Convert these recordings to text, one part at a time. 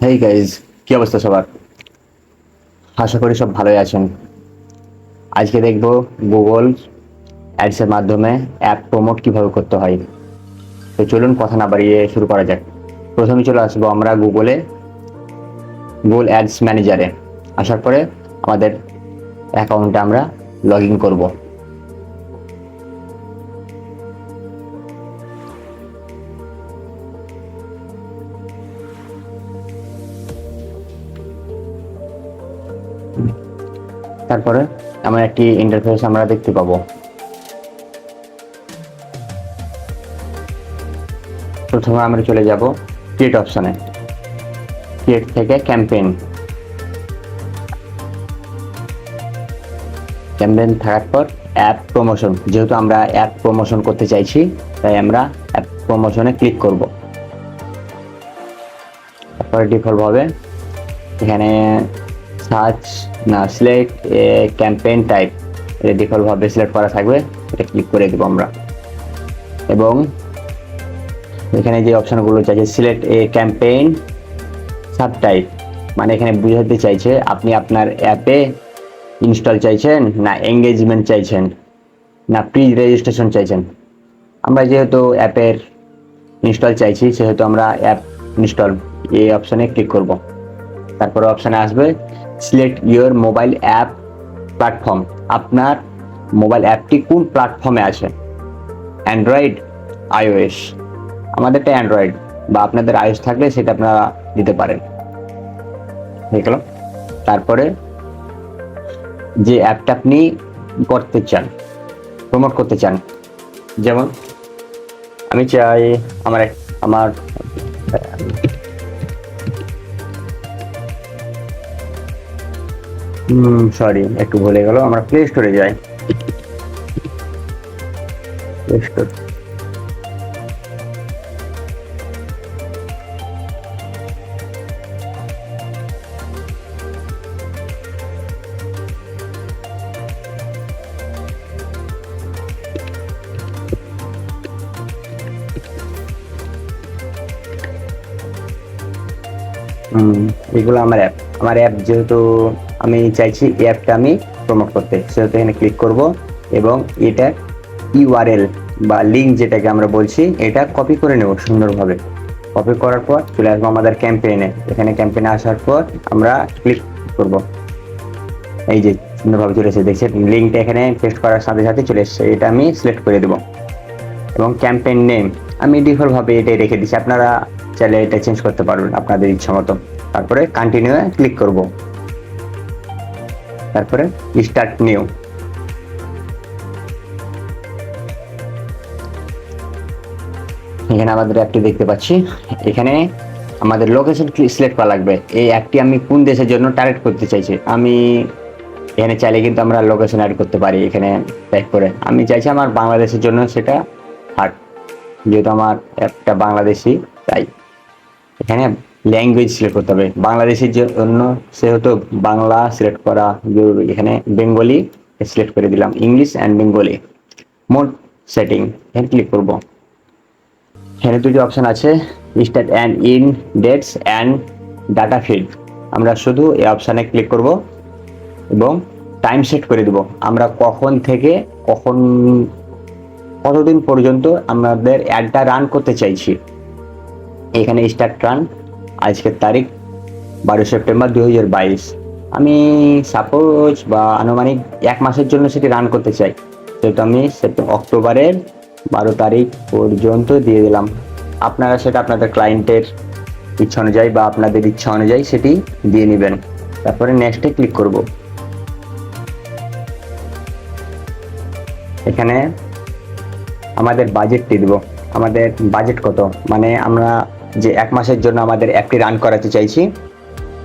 Hey guys, কি অবস্থা সবার? আশা করি সব ভালোই আছেন। আজকে দেখব গুগল অ্যাডস এর মাধ্যমে অ্যাপ প্রমোট কিভাবে করতে হয়। তো চলুন কথা না বাড়িয়ে শুরু করা যাক। প্রথমে চলে আসবো আমরা গুগল অ্যাডস ম্যানেজারে। আসার পরে আমাদের অ্যাকাউন্টে আমরা লগ ইন করবো। তারপরে আমার একটি ইন্টারফেস আমরা দেখতে পাবো। প্রথমে আমরা চলে যাব ক্রিয়েট অপশনে। ক্রিয়েট থেকে ক্যাম্পেইন থাকার পর অ্যাপ প্রমোশন। যেহেতু আমরা অ্যাপ প্রমোশন করতে চাইছি, তাই আমরা অ্যাপ প্রমোশনে ক্লিক করব। তারপরে ডিফল্ট ভাবে এখানে সিলেক্ট ক্যাম্পেইন টাইপ, এটা ডিফল্ট ভাবে সিলেক্ট করা থাকবে, এটা ক্লিক করে দেব আমরা। এবং এখানে যে অপশনগুলো চাইছে সিলেক্ট এ ক্যাম্পেইন সাব টাইপ, মানে এখানে বুঝাতে চাইছে আপনি আপনার অ্যাপে ইনস্টল চাইছেন, না এঙ্গেজমেন্ট চাইছেন, না প্রি রেজিস্ট্রেশন চাইছেন। আমরা যেহেতু অ্যাপের ইনস্টল চাইছি, সেহেতু আমরা অ্যাপ ইনস্টল এই অপশনে ক্লিক করব। তারপরে অপশনে আসবে select your mobile app platform. আপনার মোবাইল অ্যাপটি কোন প্ল্যাটফর্মে আছে, অ্যান্ড্রয়েড, আইওএস। আমাদেরটা অ্যান্ড্রয়েড, বা আপনাদের আইওএস থাকলে সেটা আপনারা দিতে পারেন। হয়ে গেল। তারপরে যে অ্যাপটা আপনি করতে চান, প্রমোট করতে চান, যেমন আমি চাই আমার সরি একটু ভুলে গেল, আমরা প্লে স্টোরে যাই। প্লে স্টোর, এগুলো আমার অ্যাপ যেহেতু আমি চাইছি এই অ্যাপটা আমি প্রমোট করতে, সেহেতু এখানে ক্লিক করব এবং এটা ইউআরএল বা লিঙ্ক যেটাকে আমরা বলছি, এটা কপি করে নেব সুন্দরভাবে। কপি করার পর চলে আসবো আমাদের ক্যাম্পেইনে। এখানে ক্যাম্পেইনে আসার পর আমরা ক্লিক করব। এই যে সুন্দরভাবে চলে এসেছে, দেখছেন লিঙ্কটা এখানে পেস্ট করার সাথে সাথে চলে এসেছে। এটা আমি সিলেক্ট করে দেব এবং ক্যাম্পেইন নেম আমি ডিফল্ট ভাবে এটাই রেখে দিচ্ছি, আপনারা চাইলে এটা চেঞ্জ করতে পারবেন আপনাদের ইচ্ছা মতো। তারপরে কন্টিনিউ ক্লিক করব। তারপরে স্টার্ট নিউ। এখানে আমাদের অ্যাপটি দেখতে পাচ্ছি। এখানে আমাদের লোকেশন সিলেক্ট করা লাগবে। এই অ্যাপটি আমি কোন দেশের জন্য টার্গেট করতে চাইছি, আমি এখানে চাইলে কিন্তু আমরা লোকেশন অ্যাড করতে পারি। এখানে টাইপ করে আমি চাইছি আমার বাংলাদেশের জন্য সেটা থাক, যেহেতু আমার অ্যাপটা বাংলাদেশি, তাই এখানে ল্যাঙ্গুয়েজ সিলেক্ট করতে হবে। বাংলাদেশের জন্য সেহেতু বাংলা সিলেক্ট করা জরুরি। এখানে বেঙ্গলি সিলেক্ট করে দিলাম, English and Bengali. Mode setting, এখানে ক্লিক করব। এখানে দুটি অপশন আছে, start and in dates and data feed. আমরা শুধু এই অপশানে ক্লিক করব এবং টাইম সেট করে দেব, আমরা কখন থেকে কতদিন পর্যন্ত আমাদের অ্যাডটা রান করতে চাইছি। এখানে স্টার্ট রান, আজকের তারিখ 12 সেপ্টেম্বর 2022। আমি সাপোজ বা আনুমানিক 1 মাসের জন্য সেটি রান করতে চাই, সেহেতু আমি অক্টোবরের 12 তারিখ পর্যন্ত দিয়ে দিলাম। আপনারা সেটা আপনাদের ক্লায়েন্টের ইচ্ছা অনুযায়ী বা আপনাদের ইচ্ছা অনুযায়ী সেটি দিয়ে নেবেন। তারপরে নেক্সটে ক্লিক করব। এখানে আমাদের বাজেটটি দিব, আমাদের বাজেট কত, মানে আমরা যে 1 মাসের জন্য আমাদের অ্যাপটি রান করাতে চাইছি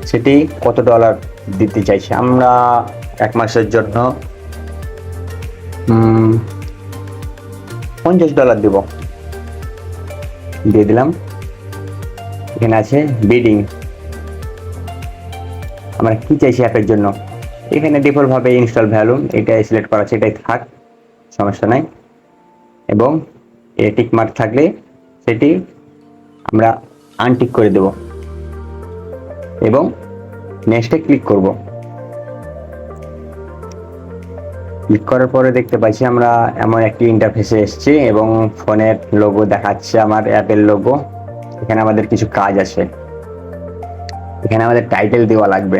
সেটি কত ডলার দিতে চাইছি। আমরা 1 মাসের জন্য $50 দিব, দিয়ে দিলাম। এখানে আছে বিডিং, আমরা কি চাইছি অ্যাপের জন্য। এখানে ডিফল্ট ভাবে ইনস্টল ভ্যালু এটাই সিলেক্ট করা আছে, এটাই থাক, সমস্যা নাই। এবং টিক মার্ক থাকলে সেটি আমরা আনটিক করে দেব। এবং নেক্সটে ক্লিক করব। ক্লিক করার পরে দেখতে পাচ্ছি আমরা এমন একটি ইন্টারফেসে এসেছি এবং ফোনের লোগো দেখাচ্ছে, আমার অ্যাপের লোগো। এখানে আমাদের কিছু কাজ আছে, এখানে আমাদের টাইটেল দেওয়া লাগবে।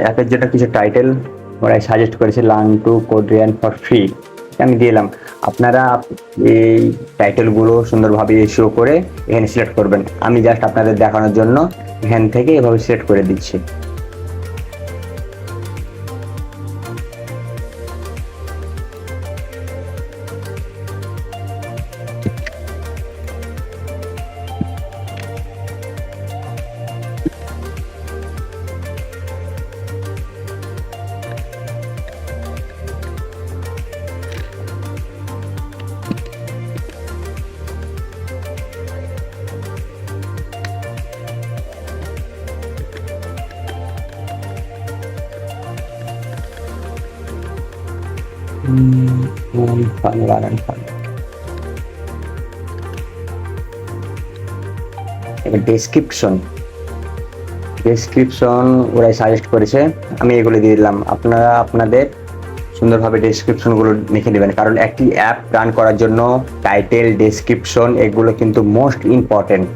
অ্যাপের যেটা কিছু টাইটেল ওরাই সাজেস্ট করেছে, learn to Korean for free, আমি দিলাম। আপনারা এই টাইটেলগুলো সুন্দরভাবে শো করে এখানে সিলেক্ট করবেন। আমি জাস্ট আপনাদের দেখানোর জন্য এখান থেকে এভাবে সিলেক্ট করে দিচ্ছি। ডেসক্রিপশন ওরাই সাজেস্ট করেছে, আমি এগুলো দিয়ে দিলাম। আপনারা আপনাদের সুন্দরভাবে ডেসক্রিপশনগুলো লিখে নেবেন, কারণ একটি অ্যাপ রান করার জন্য টাইটেল, ডেসক্রিপশন এগুলো কিন্তু মোস্ট ইম্পর্টেন্ট।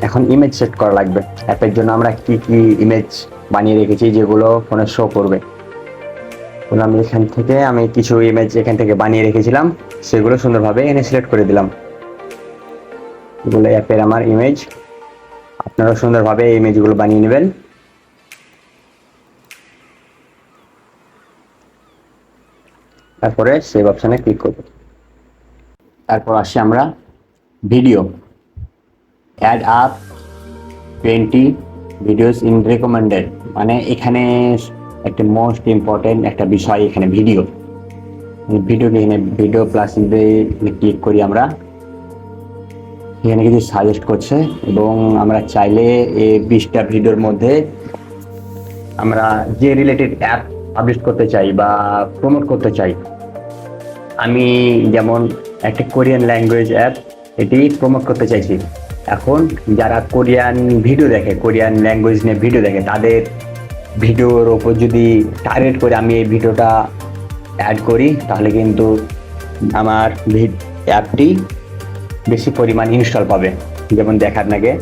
এখন ইমেজ সেট করা লাগবে। অ্যাপের জন্য আমরা কি কি ইমেজ বানিয়ে রেখেছি যেগুলো ফোনে শো করবে, আমি এখান থেকে কিছু ইমেজ এখান থেকে বানিয়ে রেখেছিলাম, সেগুলো সুন্দরভাবে এখানে সিলেক্ট করে দিলাম। এগুলো অ্যাপের আমার ইমেজ, আপনারা সুন্দরভাবে এই ইমেজগুলো বানিয়ে নেবেন। তারপরে সেভ অপশনে ক্লিক করব। তারপর আসি আমরা video, add up 20 videos in recommended, মানে এখানে একটা মোস্ট ইম্পর্টেন্ট একটা বিষয়, এখানে ভিডিও। এখানে ভিডিও প্লাস ক্লিক করি আমরা, এখানে কিছু সাজেস্ট করছে এবং আমরা চাইলে এই 20টা ভিডিওর মধ্যে আমরা যে রিলেটেড অ্যাপ পাবলিশ করতে চাই বা প্রমোট করতে চাই, আমি যেমন একটা কোরিয়ান ল্যাঙ্গুয়েজ অ্যাপ এটি প্রমোট করতে চাইছি। এখন যারা কোরিয়ান ভিডিও দেখে, কোরিয়ান ল্যাঙ্গুয়েজ নিয়ে ভিডিও দেখে, তাদের ভিডিওর ওপর যদি টার্গেট করে আমি এই ভিডিওটা অ্যাড করি, তাহলে কিন্তু আমার অ্যাপটি বেশি পরিমাণ ইনস্টল পাবে। যেমন দেখার নাগে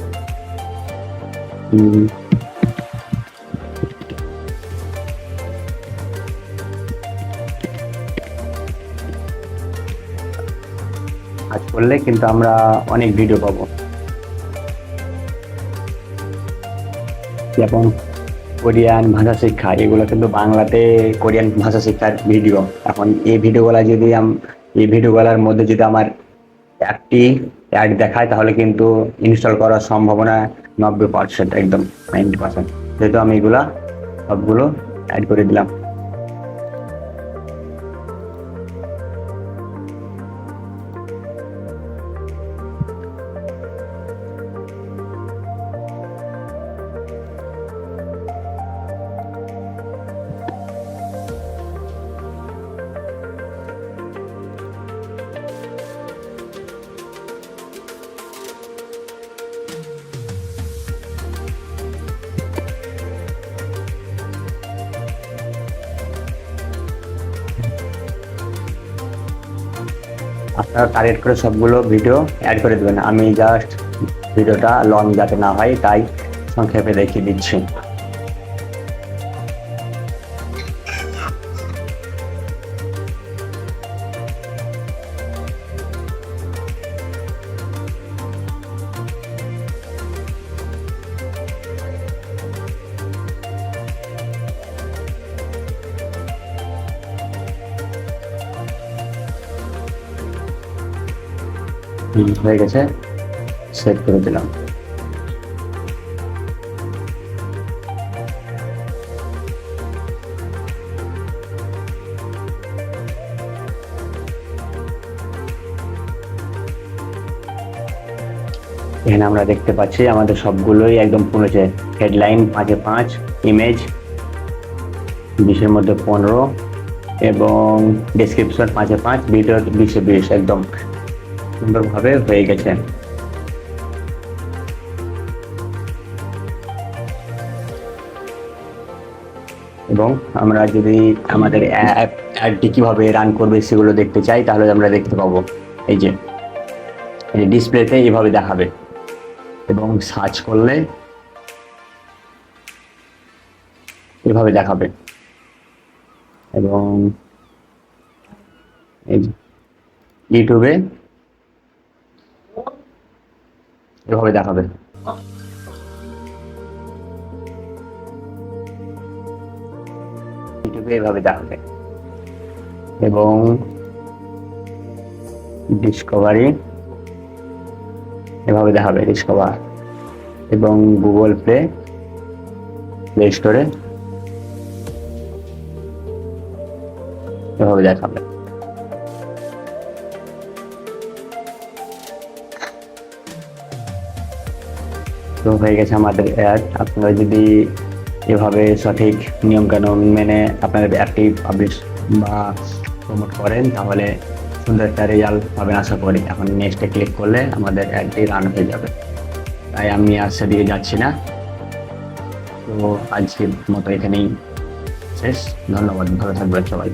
কাজ করলে কিন্তু আমরা অনেক ভিডিও পাবো। যেমন কোরিয়ান ভাষা শিক্ষা, এগুলো কিন্তু বাংলাতে কোরিয়ান ভাষা শিক্ষার ভিডিও। এখন এই ভিডিওগুলোর মধ্যে যদি আমার অ্যাপটি অ্যাড দেখায়, তাহলে কিন্তু ইনস্টল করার সম্ভাবনা 90%, একদম 90%। যেহেতু আমি এগুলা সবগুলো অ্যাড করে দিলাম। আপনারা টার্গেট করে সবগুলো ভিডিও অ্যাড করে দেবেন। আমি জাস্ট ভিডিওটা লং যাতে না হয় তাই সংক্ষেপে দেখিয়ে দিচ্ছি। হয়ে গেছে, সেভ করে দিলাম। এখানে আমরা দেখতে পাচ্ছি আমাদের সবগুলোই একদম পূর্ণছে। হেডলাইন 5-এ 5, ইমেজ 20-এর মধ্যে 15 এবং ডেসক্রিপশন 5-এ 5, ভিডিও 20-এ 20, একদম সুন্দরভাবে হয়ে গেছে। এবং আমরা যদি আমাদের অ্যাডটি কিভাবে রান করবে সেগুলো দেখতে চাই, তাহলে আমরা দেখতে পাবো এই যে ডিসপ্লেতে এইভাবে দেখাবে এবং সার্চ করলে এভাবে দেখাবে এবং এই যে ইউটিউবে এভাবে দেখাবে। ইউটিউবে এভাবে দেখাবে এবং ডিসকভারি এভাবে দেখাবে, ডিসকভার, এবং গুগল প্লে স্টোরে এভাবে দেখাবে। তো হয়ে গেছে আমাদের অ্যাড। আপনারা যদি এভাবে সঠিক নিয়মকানুন মেনে আপনাদের অ্যাপটি পাবলিশ বা প্রমোট করেন, তাহলে সুন্দর একটা রেজাল্ট পাবেন আশা করি। এখন নেক্সটে ক্লিক করলে আমাদের অ্যাডটি রান হয়ে যাবে, তাই আমি আর সেদিকে যাচ্ছি না। তো আজকের মতো এখানেই শেষ। ধন্যবাদ, ভালো থাকবেন সবাই।